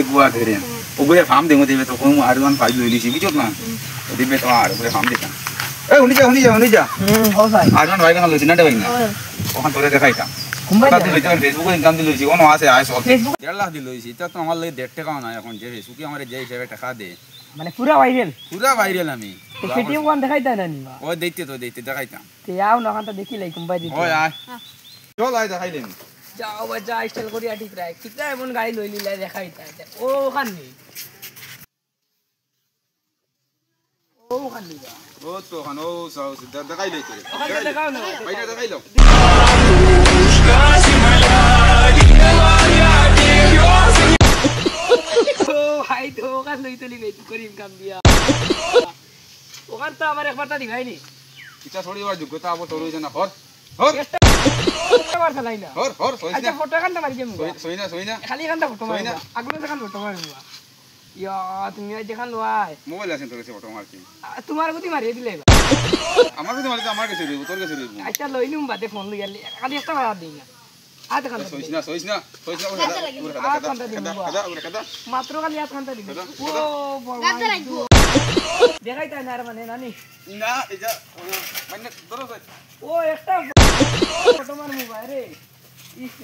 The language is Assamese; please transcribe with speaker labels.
Speaker 1: গুয়া ধরে ওগুলো ফার্ম দেবো দেবে তো কোনো আর ওয়ান পাইল লিছি বুঝছো না দিবে তো আর ওগুলো ফার্ম দিতাম এ উনি যা আর ওয়ান ভাই কেন লইছি না ভাই না ওখান তোরে দেখাইতাম ফেসবুকে ইনকাম দিল লইছি কোনো আছে আয় সব 1.5 লাখ দিল লইছি তা তো আমার লাগে 1.5 টাকাও না এখন যে ফেসবুকে আমার যে হিসাবে টাকা দে
Speaker 2: মানে পুরা ভাইরাল আমি
Speaker 1: তো
Speaker 2: পেটিএম কোন দেখাইতা না নি
Speaker 1: ও দেখতে দেখাইতাম
Speaker 2: তে আও না কান্তা দেখি লাই কুম্বাই দিতে
Speaker 1: ওই আয় চল আয় দেখাইলেন
Speaker 2: যাও বাজা স্টাইল করি আটি প্রায় কিতা এমন গাড়ি লই লিলা দেখাইতা ও ওখান নি
Speaker 1: ও তো ওখান ও দেখাইলে তোরে
Speaker 2: ওখানে দেখাও না
Speaker 1: বাইরে দেখাইলো
Speaker 2: ভাই তো ওখান লই তুলি গই করি ইনকাম দিয়া ওখান তো আমার একবারটা দিবাইনি
Speaker 1: ইচ্ছা ছড়িবার যোগ্যতা আবার তোর হইছে না হর
Speaker 2: একবার চালাই না
Speaker 1: হর সইনা
Speaker 2: আচ্ছা ফটো কান্তা মারি যাম
Speaker 1: সইনা
Speaker 2: খালি কান্তা ফটো মারি আগলো দেখান ফটো মারি ইয়া তুমি আজ দেখান লয়
Speaker 1: মোবাইল আছে তোর কাছে ফটো মারছি
Speaker 2: তোমার গতি মারি দিলে
Speaker 1: আমার কাছে মারলে আমার কাছে দিব তোর কাছে দিব
Speaker 2: আচ্ছা লই নিম বাদে ফোন লই গেলি খালি একটা মারা দিই না আ দেখান
Speaker 1: সইনা ওরে
Speaker 2: মাত্র খালি হাত কান্তা দিবি ও বড় দেখাই তাই না আর মানে নানি
Speaker 1: না এটা মানে ধরো
Speaker 2: ও একটা ফটো মার মোবাইল রে ইস